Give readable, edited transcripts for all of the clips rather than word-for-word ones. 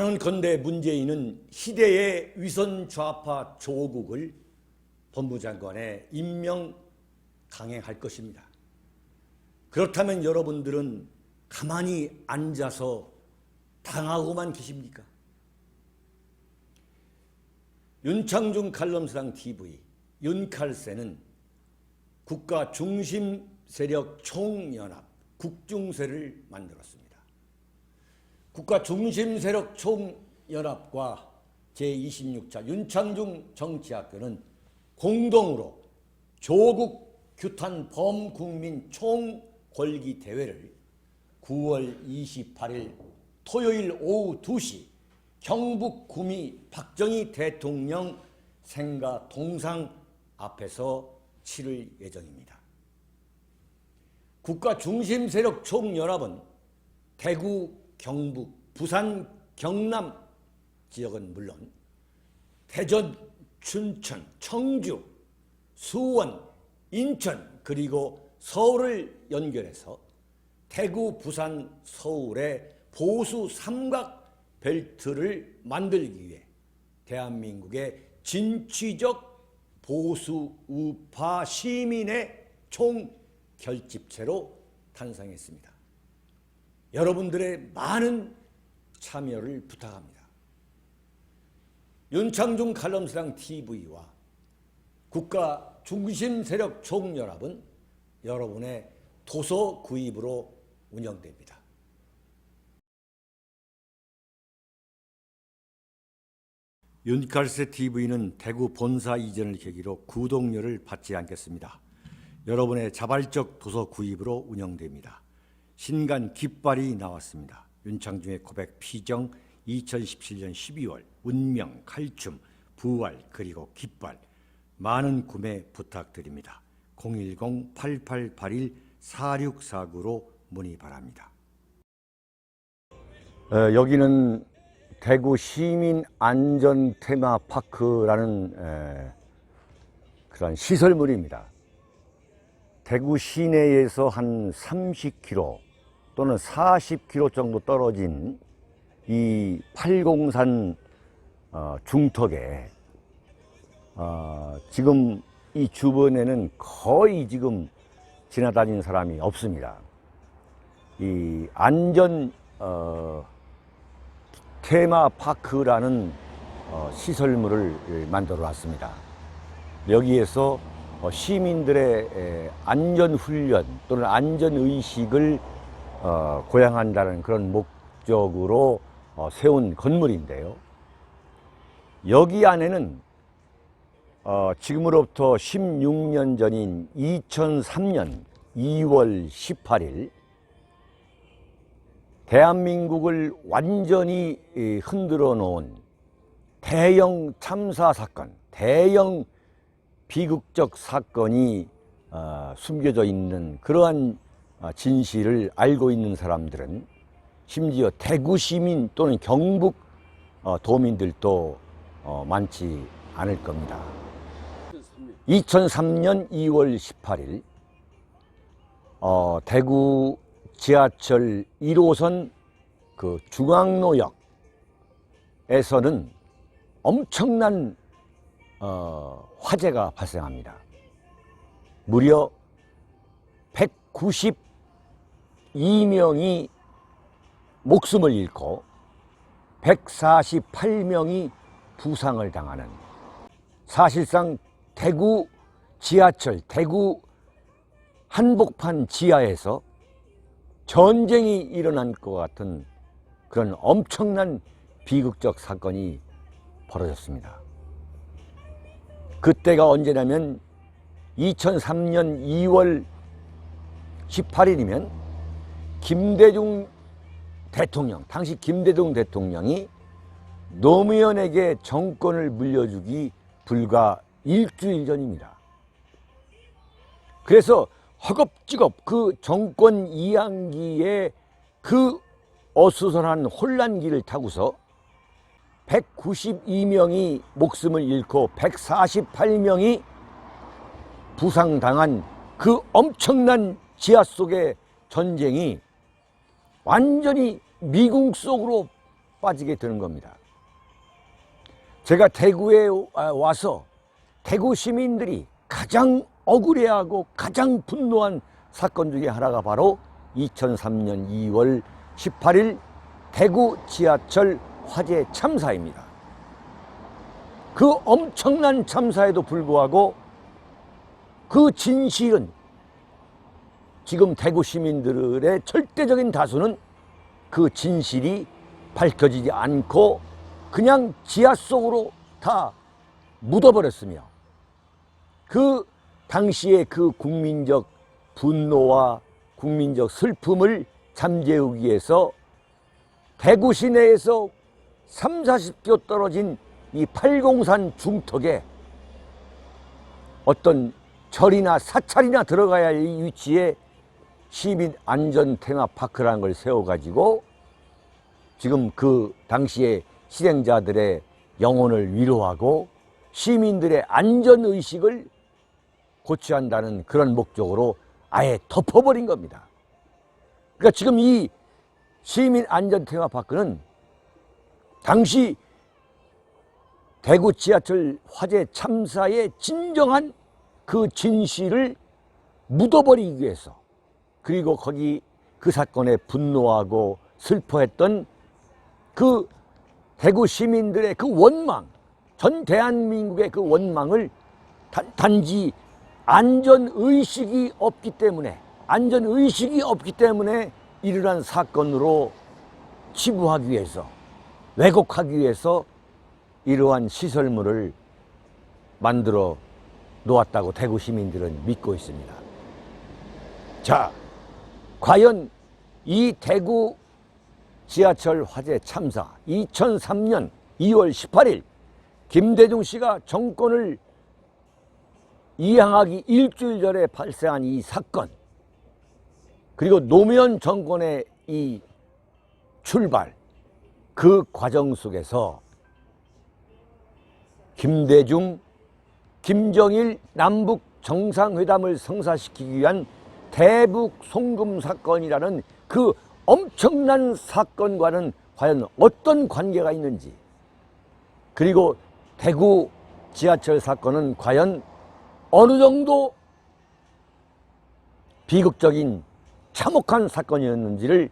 단언컨대 문재인은 시대의 위선 좌파 조국을 법무장관에 임명 강행할 것입니다. 그렇다면 여러분들은 가만히 앉아서 당하고만 계십니까? 윤창중 칼럼스랑 TV 윤칼세는 국가 중심 세력 총연합 국중세를 만들었습니다. 국가 중심 세력 총연합과 제26차 윤창중 정치학교는 공동으로 조국 규탄 범국민 총궐기 대회를 9월 28일 토요일 오후 2시 경북 구미 박정희 대통령 생가 동상 앞에서 치를 예정입니다. 국가 중심 세력 총연합은 대구, 경북, 부산, 경남 지역은 물론 대전, 춘천, 청주, 수원, 인천 그리고 서울을 연결해서 대구, 부산, 서울의 보수 삼각 벨트를 만들기 위해 대한민국의 진취적 보수 우파 시민의 총결집체로 탄생했습니다. 여러분들의 많은 참여를 부탁합니다. 윤창중 칼럼스랑 TV와 국가 중심 세력 총연합은 여러분의 도서 구입으로 운영됩니다. 윤칼세 TV는 대구 본사 이전을 계기로 구독료를 받지 않겠습니다. 여러분의 자발적 도서 구입으로 운영됩니다. 신간 깃발이 나왔습니다. 윤창중의 고백 피정 2017년 12월 운명, 칼춤, 부활 그리고 깃발 많은 구매 부탁드립니다. 010-8881-4649로 문의 바랍니다. 여기는 대구 시민 안전 테마파크라는 그런 시설물입니다. 대구 시내에서 한 30km 또는 40km 정도 떨어진 이 팔공산 중턱에 지금 이 주변에는 거의 지금 지나다니는 사람이 없습니다. 이 안전 테마파크라는 시설물을 만들어 놨습니다. 여기에서 시민들의 안전훈련 또는 안전의식을 고양한다는 그런 목적으로 세운 건물인데요. 여기 안에는 지금으로부터 16년 전인 2003년 2월 18일 대한민국을 완전히 흔들어 놓은 대형 참사 사건, 대형 비극적 사건이 숨겨져 있는 그러한 진실을 알고 있는 사람들은 심지어 대구 시민 또는 경북 도민들도 많지 않을 겁니다. 2003년 2월 18일 대구 지하철 1호선 그 중앙로역에서는 엄청난 화재가 발생합니다. 무려 192명이 목숨을 잃고 148명이 부상을 당하는, 사실상 대구 지하철, 대구 한복판 지하에서 전쟁이 일어난 것 같은 그런 엄청난 비극적 사건이 벌어졌습니다. 그때가 언제냐면 2003년 2월 18일이면 김대중 대통령, 당시 김대중 대통령이 노무현에게 정권을 물려주기 불과 일주일 전입니다. 그래서 허겁지겁 그 정권 이양기에 그 어수선한 혼란기를 타고서 192명이 목숨을 잃고 148명이 부상당한 그 엄청난 지하 속의 전쟁이 완전히 미궁 속으로 빠지게 되는 겁니다. 제가 대구에 와서 대구 시민들이 가장 억울해하고 가장 분노한 사건 중에 하나가 바로 2003년 2월 18일 대구 지하철 화재 참사입니다. 그 엄청난 참사에도 불구하고 그 진실은 지금 대구 시민들의 절대적인 다수는 그 진실이 밝혀지지 않고 그냥 지하 속으로 다 묻어버렸으며 그 당시의 그 국민적 분노와 국민적 슬픔을 잠재우기 위해서 대구 시내에서 3, 40km 떨어진 이 팔공산 중턱에 어떤 절이나 사찰이나 들어가야 할 이 위치에 시민 안전 테마파크라는 걸 세워가지고 지금 그 당시에 실행자들의 영혼을 위로하고 시민들의 안전의식을 고취한다는 그런 목적으로 아예 덮어버린 겁니다. 그러니까 지금 이 시민 안전 테마파크는 당시 대구 지하철 화재 참사의 진정한 그 진실을 묻어버리기 위해서, 그리고 거기 그 사건에 분노하고 슬퍼했던 그 대구 시민들의 그 원망, 전 대한민국의 그 원망을 단지 안전의식이 없기 때문에 일어난 사건으로 치부하기 위해서, 왜곡하기 위해서 이러한 시설물을 만들어 놓았다고 대구 시민들은 믿고 있습니다. 자, 과연 이 대구 지하철 화재 참사 2003년 2월 18일 김대중 씨가 정권을 이양하기 일주일 전에 발생한 이 사건, 그리고 노무현 정권의 이 출발, 그 과정 속에서 김대중, 김정일 남북 정상회담을 성사시키기 위한 대북 송금 사건이라는 그 엄청난 사건과는 과연 어떤 관계가 있는지, 그리고 대구 지하철 사건은 과연 어느 정도 비극적인 참혹한 사건이었는지를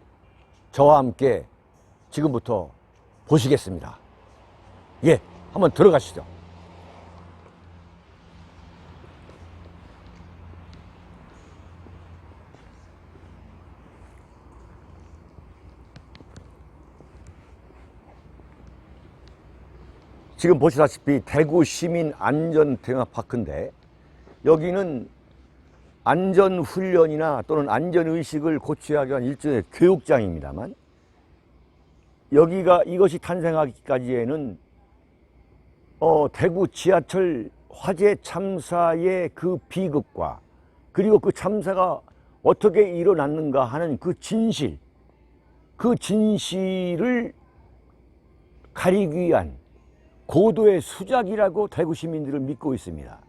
저와 함께 지금부터 보시겠습니다. 예, 한번 들어가시죠. 지금 보시다시피 대구 시민 안전 테마파크인데, 여기는 안전훈련이나 또는 안전의식을 고취하기 위한 일종의 교육장입니다만, 이것이 탄생하기까지에는 대구 지하철 화재 참사의 그 비극과, 그리고 그 참사가 어떻게 일어났는가 하는 그 진실을 가리기 위한 고도의 수작이라고 대구 시민들을 믿고 있습니다.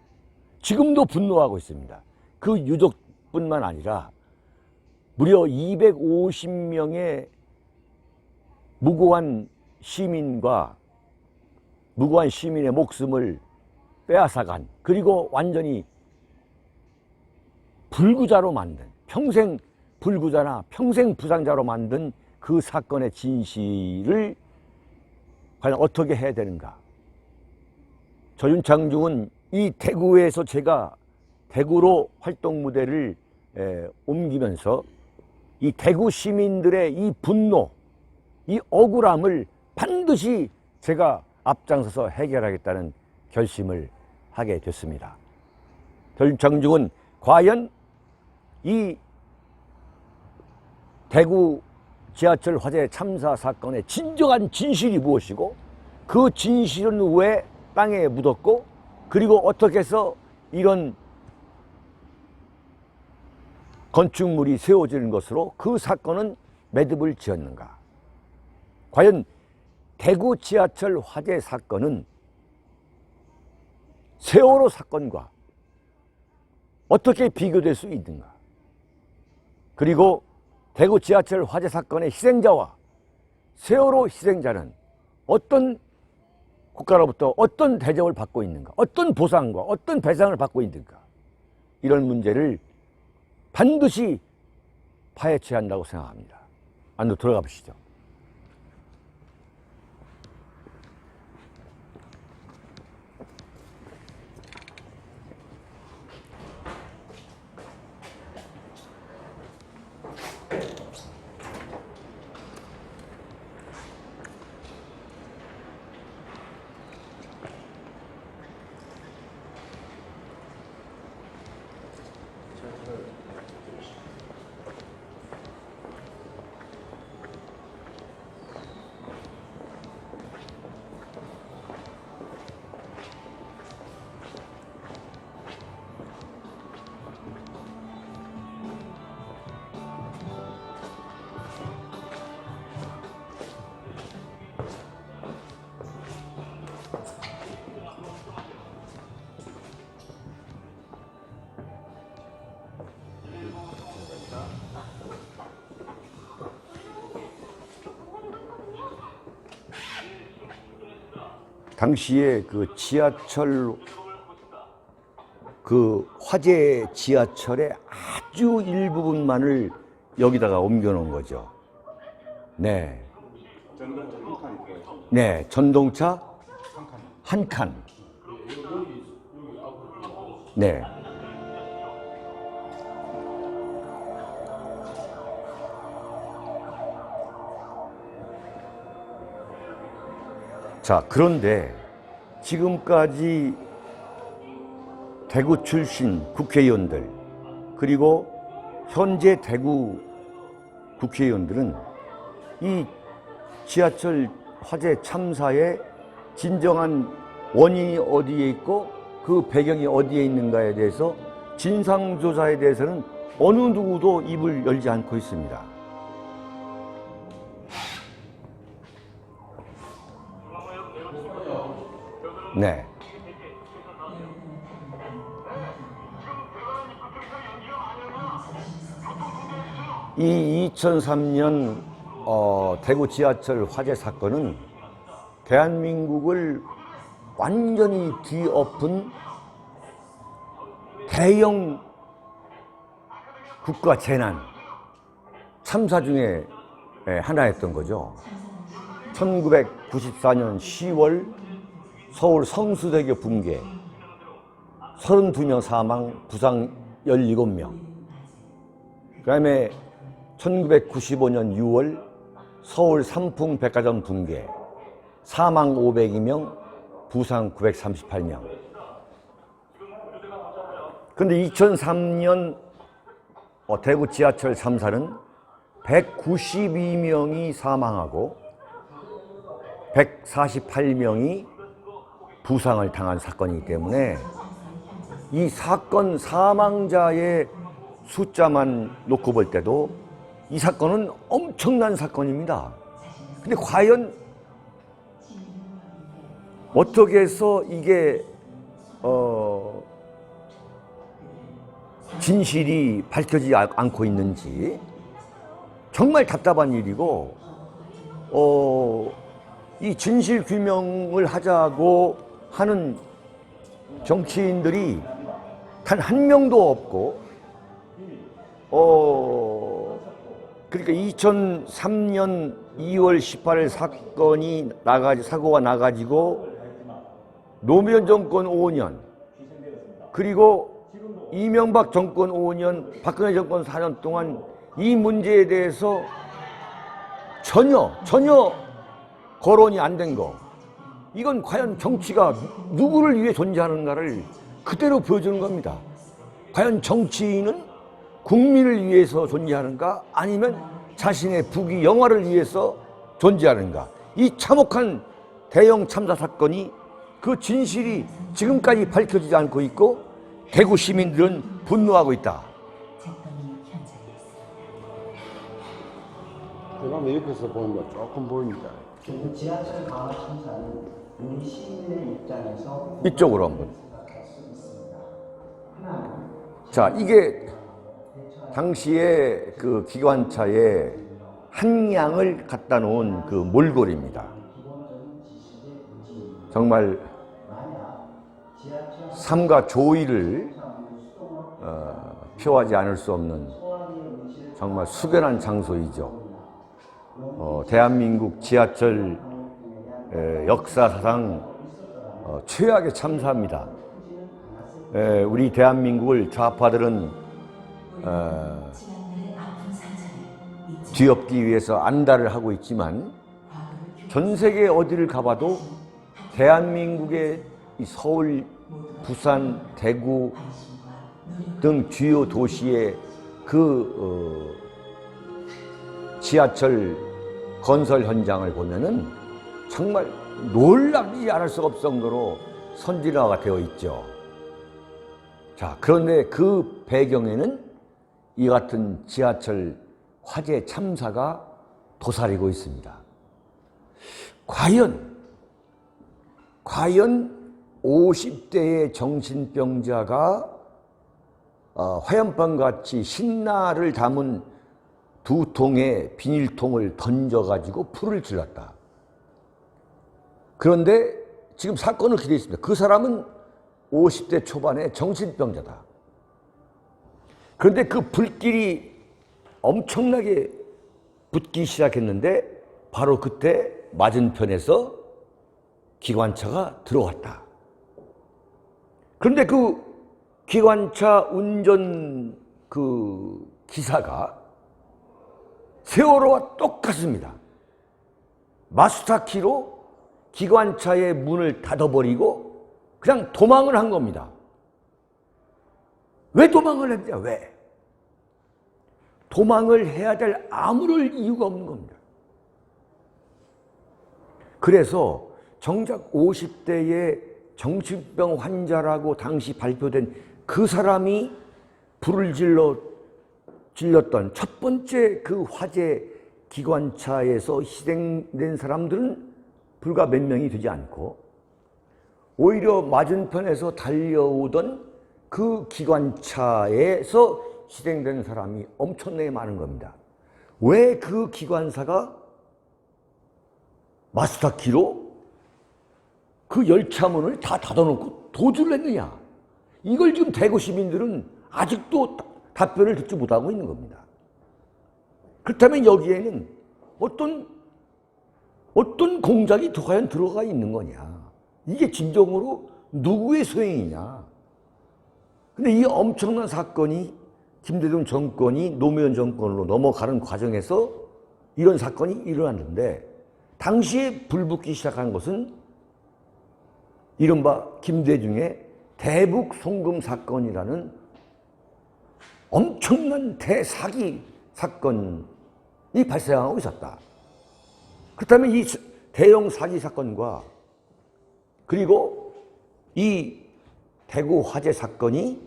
지금도 분노하고 있습니다. 그 유족뿐만 아니라 무려 250명의 무고한 시민의 목숨을 빼앗아간, 그리고 완전히 불구자로 만든, 평생 불구자나 평생 부상자로 만든 그 사건의 진실을 과연 어떻게 해야 되는가. 저 윤창중은 이 대구에서 제가 대구로 활동 무대를 옮기면서 이 대구 시민들의 이 분노, 이 억울함을 반드시 제가 앞장서서 해결하겠다는 결심을 하게 됐습니다. 저 윤창중은 과연 이 대구 지하철 화재 참사 사건의 진정한 진실이 무엇이고, 그 진실은 왜 땅에 묻었고, 그리고 어떻게 해서 이런 건축물이 세워지는 것으로 그 사건은 매듭을 지었는가. 과연 대구 지하철 화재 사건은 세월호 사건과 어떻게 비교될 수 있는가. 그리고 대구 지하철 화재 사건의 희생자와 세월호 희생자는 어떤 국가로부터 어떤 대접을 받고 있는가, 어떤 보상과 어떤 배상을 받고 있는가, 이런 문제를 반드시 파헤쳐야 한다고 생각합니다. 안으로 들어가 보시죠. 당시에 그 지하철, 그 화재 지하철의 아주 일부분만을 여기다가 옮겨 놓은 거죠. 네. 네, 전동차 한 칸. 네. 자, 그런데 지금까지 대구 출신 국회의원들, 그리고 현재 대구 국회의원들은 이 지하철 화재 참사의 진정한 원인이 어디에 있고 그 배경이 어디에 있는가에 대해서 진상조사에 대해서는 어느 누구도 입을 열지 않고 있습니다. 네. 이 2003년 대구 지하철 화재 사건은 대한민국을 완전히 뒤엎은 대형 국가 재난 참사 중에 하나였던 거죠. 1994년 10월 서울 성수대교 붕괴, 32명 사망, 부상 17명. 그 다음에 1995년 6월 서울 삼풍 백화점 붕괴, 사망 502명, 부상 938명. 그런데 2003년 대구 지하철 참사는 192명이 사망하고 148명이 부상을 당한 사건이기 때문에 이 사건 사망자의 숫자만 놓고 볼 때도 이 사건은 엄청난 사건입니다. 근데 과연 어떻게 해서 이게 진실이 밝혀지지 않고 있는지 정말 답답한 일이고, 이 진실 규명을 하자고 하는 정치인들이 단 한 명도 없고, 그러니까 2003년 2월 18일 사고가 나가지고 노무현 정권 5년, 그리고 이명박 정권 5년, 박근혜 정권 4년 동안 이 문제에 대해서 전혀 거론이 안 된 거. 이건 과연 정치가 누구를 위해 존재하는가를 그대로 보여주는 겁니다. 과연 정치인은 국민을 위해서 존재하는가, 아니면 자신의 부귀 영화를 위해서 존재하는가. 이 참혹한 대형 참사 사건이 그 진실이 지금까지 밝혀지지 않고 있고 대구 시민들은 분노하고 있다. 제가 옆에서 보면 조금 보입니다. 그 지하철 강화 참사는 우리 시민의 입장에서 이쪽으로 한번. 생각할 수 있습니다. 하나는 자, 이게 당시에 그 기관차의 한 양을 갖다 놓은 그 몰골입니다. 정말 삼가 조의를 표하지 않을 수 없는 정말 숙연한 장소이죠. 대한민국 지하철 역사사상 최악의 참사입니다. 우리 대한민국을 좌파들은 뒤엎기 위해서 안달을 하고 있지만 전 세계 어디를 가봐도 대한민국의 서울, 부산, 대구 등 주요 도시의 그 지하철 건설 현장을 보면은 정말 놀랍지 않을 수가 없을 정도로 선진화가 되어 있죠. 자, 그런데 그 배경에는 이 같은 지하철 화재 참사가 도사리고 있습니다. 과연 50대의 정신병자가 화염병같이 신나를 담은 두 통의 비닐통을 던져가지고 불을 질렀다. 그런데 지금 사건을 기대했습니다. 그 사람은 50대 초반의 정신병자다. 그런데 그 불길이 엄청나게 붙기 시작했는데 바로 그때 맞은편에서 기관차가 들어왔다. 그런데 그 기관차 운전 그 기사가 세월호와 똑같습니다. 마스터키로 기관차의 문을 닫아버리고 그냥 도망을 한 겁니다. 왜 도망을 했냐? 왜? 도망을 해야 될 아무럴 이유가 없는 겁니다. 그래서 정작 50대의 정신병 환자라고 당시 발표된 그 사람이 불을 질렀던 첫 번째 그 화재 기관차에서 희생된 사람들은 불과 몇 명이 되지 않고 오히려 맞은편에서 달려오던 그 기관차에서 희생된 사람이 엄청나게 많은 겁니다. 왜 그 기관사가 마스터키로 그 열차문을 다 닫아놓고 도주를 했느냐? 이걸 지금 대구 시민들은 아직도 답변을 듣지 못하고 있는 겁니다. 그렇다면 여기에는 어떤 공작이 과연 들어가 있는 거냐? 이게 진정으로 누구의 소행이냐? 근데 이 엄청난 사건이 김대중 정권이 노무현 정권으로 넘어가는 과정에서 이런 사건이 일어났는데 당시에 불붙기 시작한 것은 이른바 김대중의 대북 송금 사건이라는 엄청난 대사기 사건이 발생하고 있었다. 그렇다면 이 대형 사기 사건과 그리고 이 대구 화재 사건이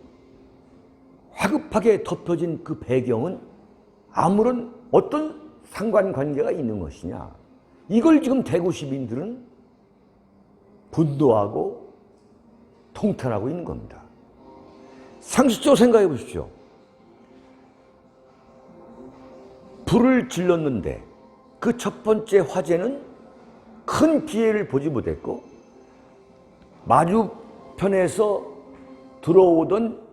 화급하게 덮여진 그 배경은 아무런 어떤 상관관계가 있는 것이냐. 이걸 지금 대구 시민들은 분노하고 통탄하고 있는 겁니다. 상식적으로 생각해 보십시오. 불을 질렀는데 그 첫 번째 화재는 큰 피해를 보지 못했고 마주편에서 들어오던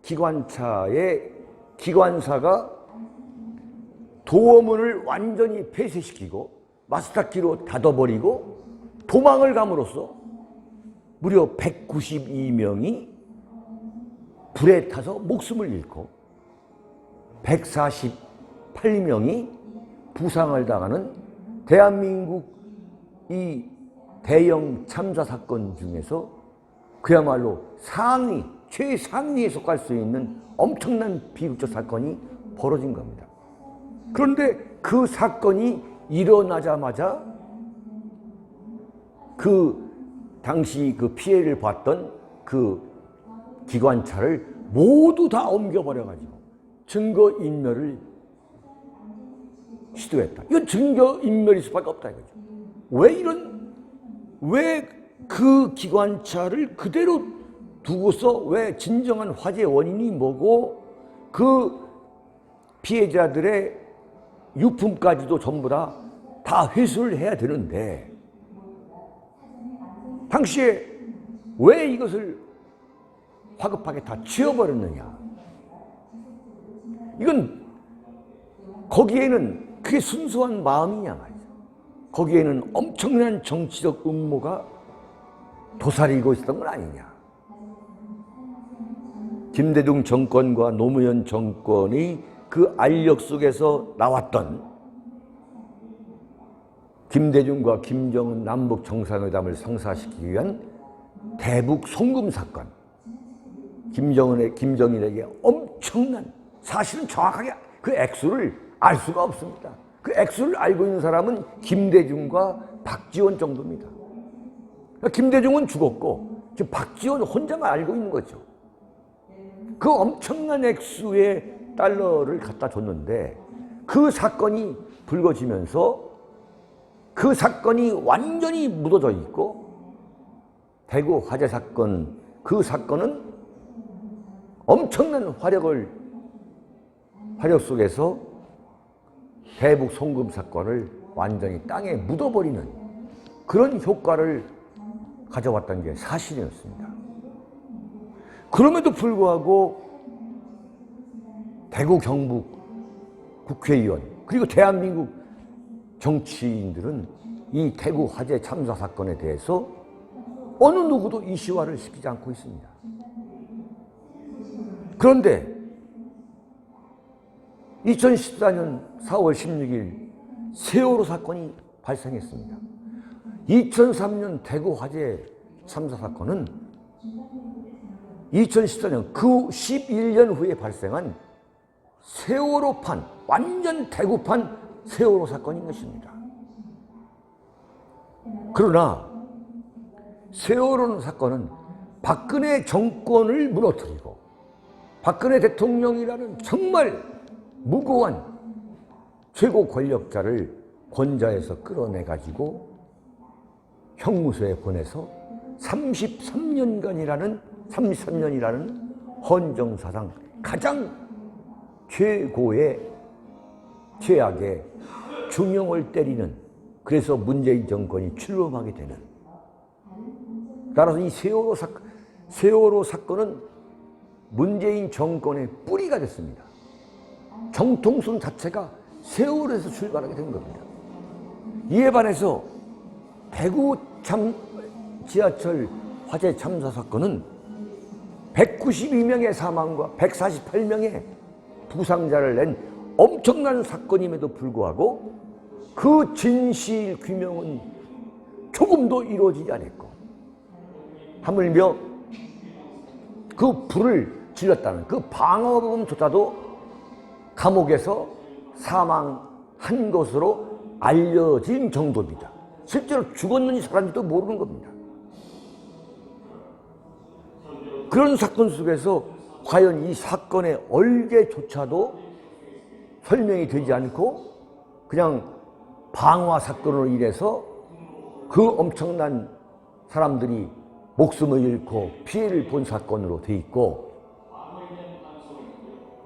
기관차의 기관사가 도어문을 완전히 폐쇄시키고 마스터키로 닫아버리고 도망을 감으로써 무려 192명이 불에 타서 목숨을 잃고 148명이 부상을 당하는 대한민국 이 대형 참사 사건 중에서 그야말로 최상위에 속할 수 있는 엄청난 비극적 사건이 벌어진 겁니다. 그런데 그 사건이 일어나자마자 그 당시 그 피해를 봤던 그 기관차를 모두 다 옮겨버려가지고 증거인멸을 시도했다. 이건 증거인멸일 수밖에 없다 이거죠. 왜 그 기관차를 그대로 두고서 왜 진정한 화재 원인이 뭐고 그 피해자들의 유품까지도 전부 다 회수를 해야 되는데 당시에 왜 이것을 화급하게 다 치워버렸느냐. 이건 거기에는 그게 순수한 마음이냐 말이죠. 거기에는 엄청난 정치적 음모가 도사리고 있었던 건 아니냐. 김대중 정권과 노무현 정권이 그 알력 속에서 나왔던 김대중과 김정은 남북 정상회담을 성사시키기 위한 대북 송금 사건, 김정일에게 엄청난, 사실은 정확하게 그 액수를 알 수가 없습니다. 그 액수를 알고 있는 사람은 김대중과 박지원 정도입니다. 김대중은 죽었고 지금 박지원 혼자만 알고 있는 거죠. 그 엄청난 액수의 달러를 갖다 줬는데 그 사건이 불거지면서 그 사건이 완전히 묻어져 있고 대구 화재 사건, 그 사건은 엄청난 화력 속에서 대북 송금 사건을 완전히 땅에 묻어버리는 그런 효과를 가져왔다는 게 사실이었습니다. 그럼에도 불구하고 대구 경북 국회의원 그리고 대한민국 정치인들은 이 대구 화재 참사 사건에 대해서 어느 누구도 이슈화를 시키지 않고 있습니다. 그런데 2014년 4월 16일 세월호 사건이 발생했습니다. 2003년 대구 화재 참사 사건은 2014년 그 11년 후에 발생한 세월호판, 완전 대구판 세월호 사건인 것입니다. 그러나 세월호 사건은 박근혜 정권을 무너뜨리고 박근혜 대통령이라는 정말 무고한 최고 권력자를 권좌에서 끌어내가지고 형무소에 보내서 33년이라는 헌정사상 가장 최고의 최악의 중형을 때리는, 그래서 문재인 정권이 출범하게 되는. 따라서 이 세월호 사건은 문재인 정권의 뿌리가 됐습니다. 정통성 자체가 세월호에서 출발하게 된 겁니다. 이에 반해서 대구 지하철 화재 참사 사건은 192명의 사망과 148명의 부상자를 낸 엄청난 사건임에도 불구하고 그 진실 규명은 조금도 이루어지지 않았고, 하물며 그 불을 질렀다는 그 방어범조차도 감옥에서 사망한 것으로 알려진 정도입니다. 실제로 죽었는지 살았는지도 모르는 겁니다. 그런 사건 속에서 과연 이 사건의 얼개조차도 설명이 되지 않고 그냥 방화 사건으로 인해서 그 엄청난 사람들이 목숨을 잃고 피해를 본 사건으로 돼 있고,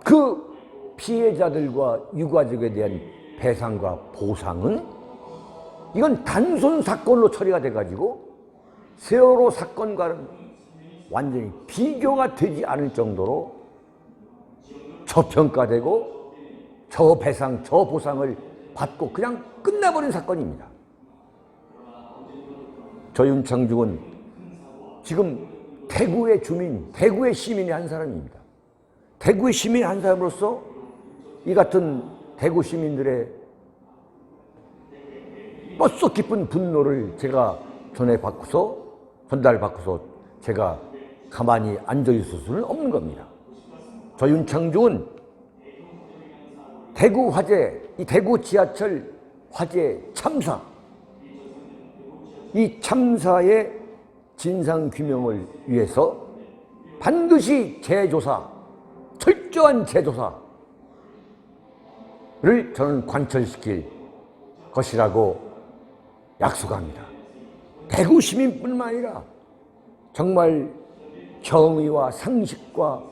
그 피해자들과 유가족에 대한 배상과 보상은 이건 단순 사건으로 처리가 돼가지고 세월호 사건과는 완전히 비교가 되지 않을 정도로 저평가되고 저 배상, 저 보상을 받고 그냥 끝나버린 사건입니다. 저 윤창중은 지금 대구의 주민, 대구의 시민의 한 사람입니다. 대구의 시민의 한 사람으로서 이 같은 대구 시민들의 뼛속 깊은 분노를 제가 전달받고서 제가 가만히 앉아있을 수는 없는 겁니다. 저 윤창중은 대구 화재, 이 대구 지하철 화재 참사, 이 참사의 진상규명을 위해서 반드시 재조사, 철저한 재조사를 저는 관철시킬 것이라고 약속합니다. 대구 시민뿐만 아니라 정말 정의와 상식과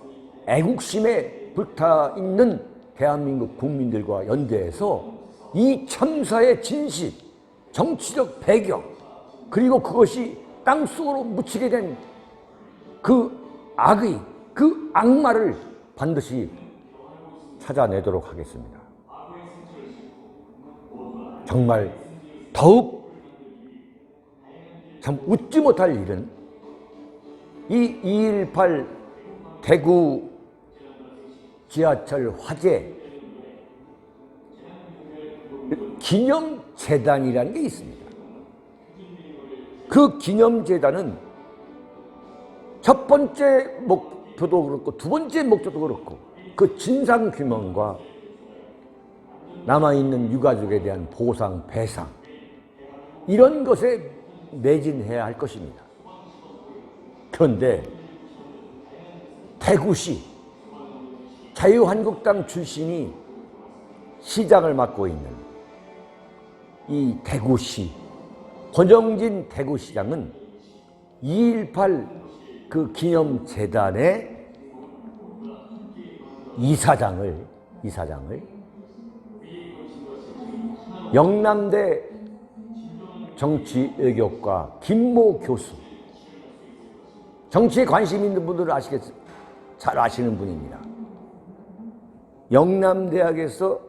애국심에 불타있는 대한민국 국민들과 연대해서 이 참사의 진실, 정치적 배경, 그리고 그것이 땅속으로 묻히게 된 그 악의, 그 악마를 반드시 찾아내도록 하겠습니다. 정말 더욱 참 웃지 못할 일은 이 2.18 대구 지하철 화재 기념재단이라는 게 있습니다. 그 기념재단은 첫 번째 목표도 그렇고 두 번째 목표도 그렇고 그 진상규명과 남아있는 유가족에 대한 보상, 배상 이런 것에 매진해야 할 것입니다. 그런데 대구시 자유한국당 출신이 시장을 맡고 있는 이 대구시 권영진 대구시장은 2.18 그 기념재단의 이사장을 영남대 정치외교과 김모 교수, 정치에 관심 있는 분들은 잘 아시는 분입니다. 영남대학에서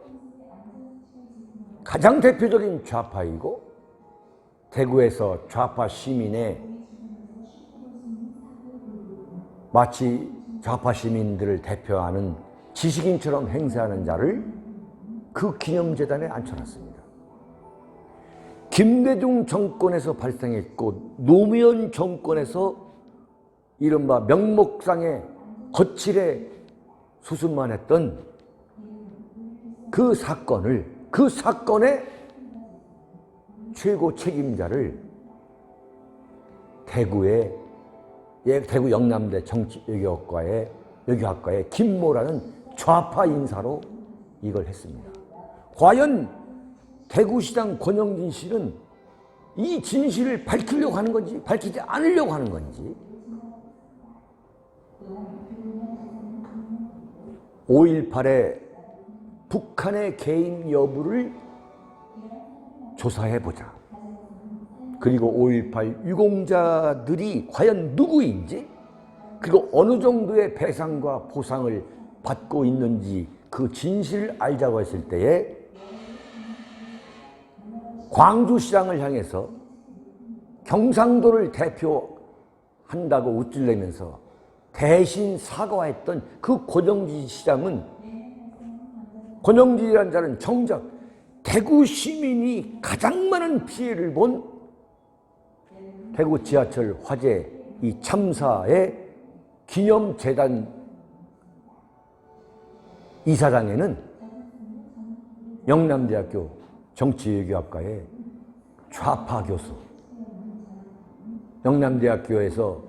가장 대표적인 좌파이고 대구에서 좌파 시민의 마치 좌파 시민들을 대표하는 지식인처럼 행세하는 자를 그 기념재단에 앉혀놨습니다. 김대중 정권에서 발생했고 노무현 정권에서 이른바 명목상의 거칠에 수습만 했던 그 사건의 최고 책임자를 대구 영남대 정치외교학과의 김모라는 좌파 인사로 이걸 했습니다. 과연 대구시장 권영진 씨는 이 진실을 밝히려고 하는 건지 밝히지 않으려고 하는 건지 5.18의 북한의 개입 여부를 조사해보자. 그리고 5.18 유공자들이 과연 누구인지, 그리고 어느 정도의 배상과 보상을 받고 있는지 그 진실을 알자고 했을 때에 광주시장을 향해서 경상도를 대표한다고 우쭐대면서 대신 사과했던 그 권영진 시장은, 권영진이라는 자는 정작 대구 시민이 가장 많은 피해를 본 대구 지하철 화재 이 참사의 기념재단 이사장에는 영남대학교 정치외교학과의 좌파 교수, 영남대학교에서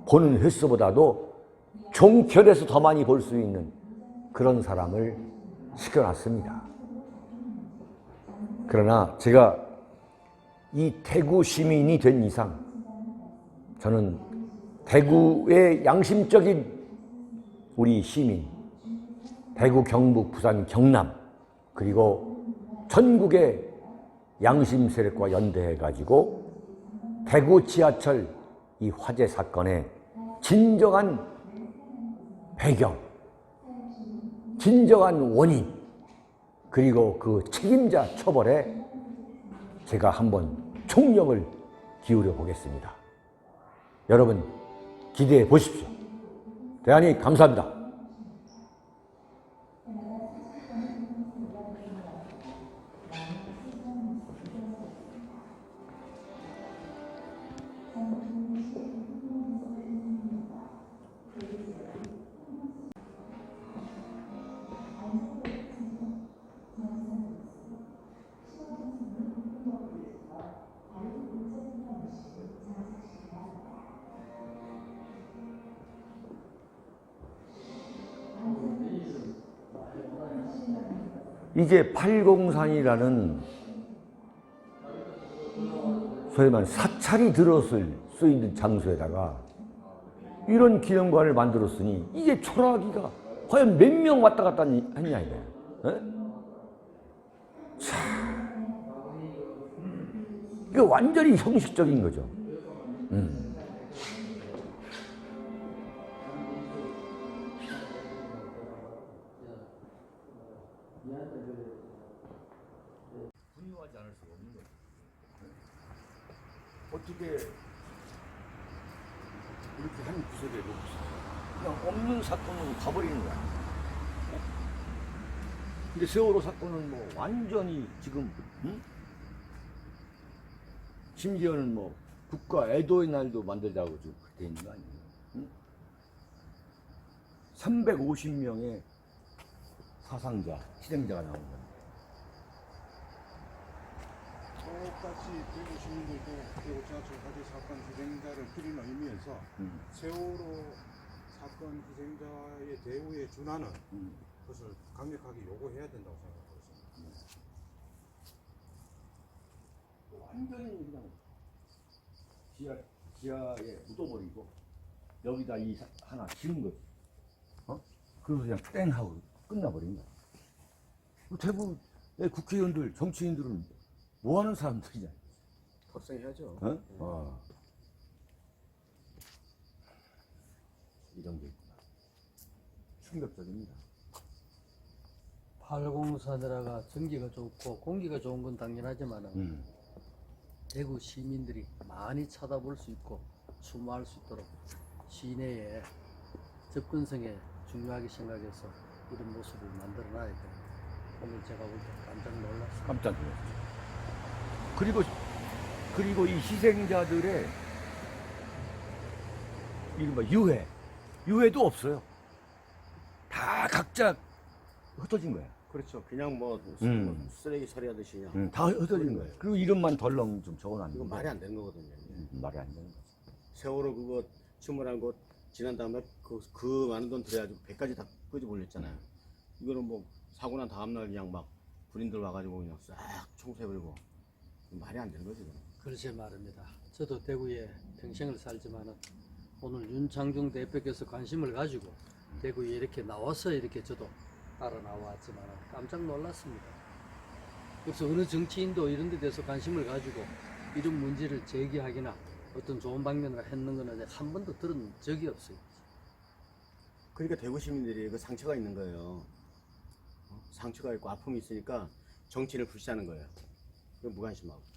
보는 횟수보다도 종편에서 더 많이 볼 수 있는 그런 사람을 시켜놨습니다. 그러나 제가 이 대구 시민이 된 이상 저는 대구의 양심적인 우리 시민, 대구, 경북, 부산, 경남, 그리고 전국의 양심 세력과 연대해가지고 대구 지하철 이 화재 사건의 진정한 배경, 진정한 원인, 그리고 그 책임자 처벌에 제가 한번 총력을 기울여 보겠습니다. 여러분 기대해 보십시오. 대단히 감사합니다. 이제 803이라는 소위 말하는 사찰이 들었을 수 있는 장소에다가 이런 기념관을 만들었으니 이제 초라하기가 과연 몇 명 왔다 갔다 했냐 이거야. 이거 완전히 형식적인 거죠. 분유하지 않을 수가 없는 거죠. 어떻게 이렇게 한 구석에 놓고 그냥 없는 사건으로 가버리는 거야. 근데 세월호 사건은 뭐 완전히 지금 심지어는 뭐 국가 애도의 날도 만들자고 지금 그렇게 있는 거 아니에요? 350명의 사상자, 희생자가 나온 거야. 똑같이 대구 시민들도 대구 지하철 화재 사건 희생자를 기리는 의미에서 세월호 사건 희생자의 대우에 준하는 것을 강력하게 요구해야 된다고 생각하고 있습니다. 완전히 그냥 지하에 묻어버리고 여기다 하나 지은 거지. 그래서 그냥 땡 하고 끝나버린 거야. 대부분 국회의원들, 정치인들은 뭐 하는 사람들이냐. 탑승해야죠. 이런 게 있구나. 충격적입니다. 804대라가 전기가 좋고 공기가 좋은 건 당연하지만 대구 시민들이 많이 쳐다볼 수 있고 추모할 수 있도록 시내에 접근성에 중요하게 생각해서 이런 모습을 만들어 놔야 돼. 오늘 제가 볼 때 깜짝 놀랐어요. 깜짝 놀랐죠. 그리고 이 희생자들의 이른바 유해도 없어요. 다 각자 흩어진 거야. 그렇죠. 그냥 뭐 쓰레기 처리하듯이 그냥. 다 흩어진 거예요. 그리고 이름만 덜렁 좀 적어놨는데. 이거 말이 안 되는 거거든요. 말이 안 되는 거지. 세월호 그거 침몰한 거 지난 다음에 그 많은 돈 들여가지고 배까지 다 끄집어 올렸잖아요. 이거는 뭐 사고 난 다음날 그냥 막 군인들 와가지고 그냥 싹 청소해버리고 말이 안 되는 거지. 글쎄 말입니다. 저도 대구에 평생을 살지만은 오늘 윤창중 대표께서 관심을 가지고 대구에 이렇게 나와서 이렇게 저도 따라 나왔지만 깜짝 놀랐습니다. 그래서 어느 정치인도 이런 데 대해서 관심을 가지고 이런 문제를 제기하기나 어떤 좋은 방면으로 했는 거는 한 번도 들은 적이 없어요. 그러니까 대구 시민들이 그 상처가 있는 거예요. 상처가 있고 아픔이 있으니까 정치인을 불시하는 거예요. 그 무관심하고.